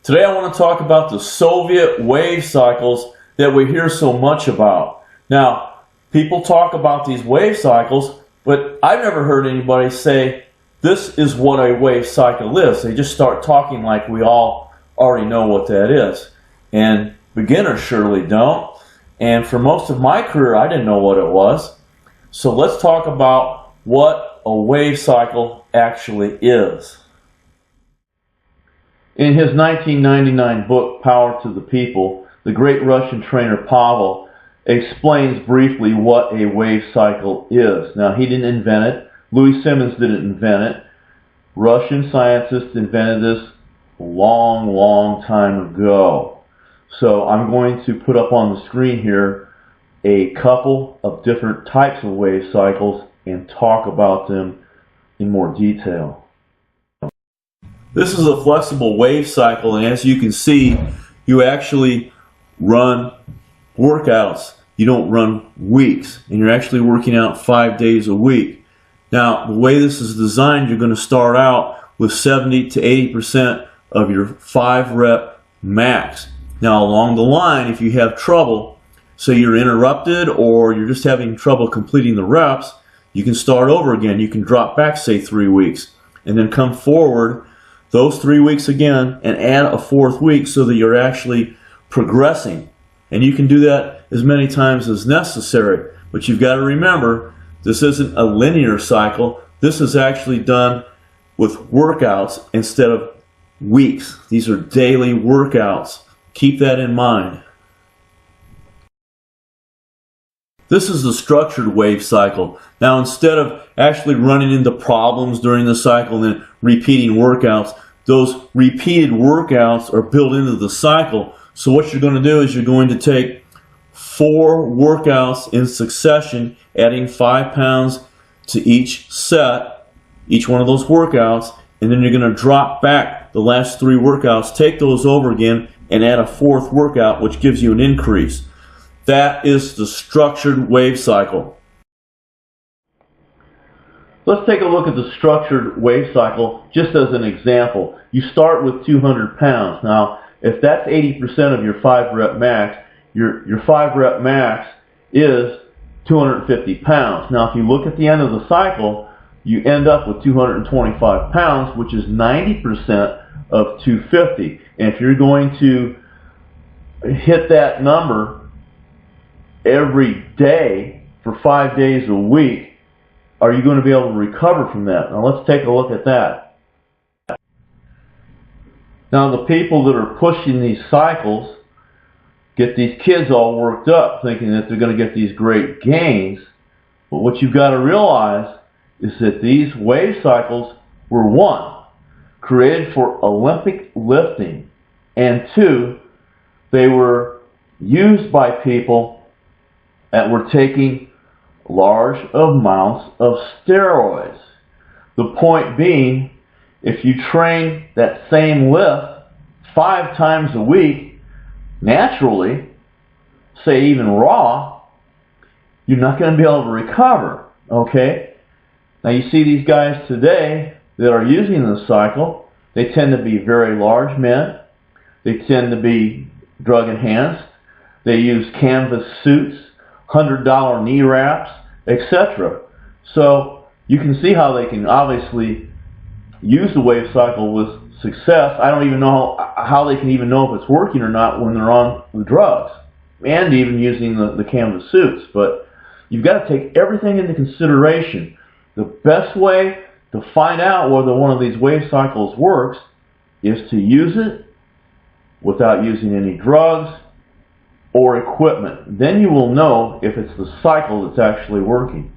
Today I want to talk about the Soviet wave cycles that we hear so much about. Now, people talk about these wave cycles, but I've never heard anybody say this is what a wave cycle is. They just start talking like we all already know what that is. And beginners surely don't. And for most of my career, I didn't know what it was. So let's talk about what a wave cycle actually is. In his 1999 book, Power to the People, the great Russian trainer Pavel explains briefly what a wave cycle is. Now, he didn't invent it. Louis Simmons didn't invent it. Russian scientists invented this a long, long time ago. So I'm going to put up on the screen here a couple of different types of wave cycles and talk about them in more detail. This is a flexible wave cycle, and as you can see, you actually run workouts. You don't run weeks, and you're actually working out 5 days a week. Now, the way this is designed, you're going to start out with 70 to 80% of your 5-rep max. Now, along the line, if you have trouble, say you're interrupted or you're just having trouble completing the reps, you can start over again. You can drop back, say, 3 weeks, and then come forward those 3 weeks again and add a 4th week so that you're actually progressing. And you can do that as many times as necessary. But you've got to remember, this isn't a linear cycle. This is actually done with workouts instead of weeks. These are daily workouts. Keep that in mind. This is the structured wave cycle. Now, instead of actually running into problems during the cycle and then repeating workouts, those repeated workouts are built into the cycle. So what you're going to do is you're going to take 4 workouts in succession, adding 5 pounds to each set, each one of those workouts, and then you're going to drop back the last 3 workouts, take those over again, and add a 4th workout, which gives you an increase. That is the structured wave cycle. Let's take a look at the structured wave cycle just as an example. You start with 200 pounds. Now, if that's 80% of your 5-rep max, your 5-rep max is 250 pounds. Now, if you look at the end of the cycle, you end up with 225 pounds, which is 90% of 250. And if you're going to hit that number every day for 5 days a week, are you going to be able to recover from that? Now let's take a look at that. Now the people that are pushing these cycles get these kids all worked up thinking that they're going to get these great gains. But what you've got to realize is that these wave cycles were, 1, created for Olympic lifting, and 2, they were used by people that were taking large amounts of steroids. The point being, if you train that same lift 5 times a week, naturally, say even raw, you're not going to be able to recover. Okay? Now you see these guys today that are using this cycle, they tend to be very large men. They tend to be drug enhanced. They use canvas suits, $100 knee wraps, etc. So you can see how they can obviously use the wave cycle with success. I don't even know how they can even know if it's working or not when they're on the drugs and even using the canvas suits. But you've got to take everything into consideration. The best way to find out whether one of these wave cycles works is to use it without using any drugs or equipment. Then you will know if it's the cycle that's actually working.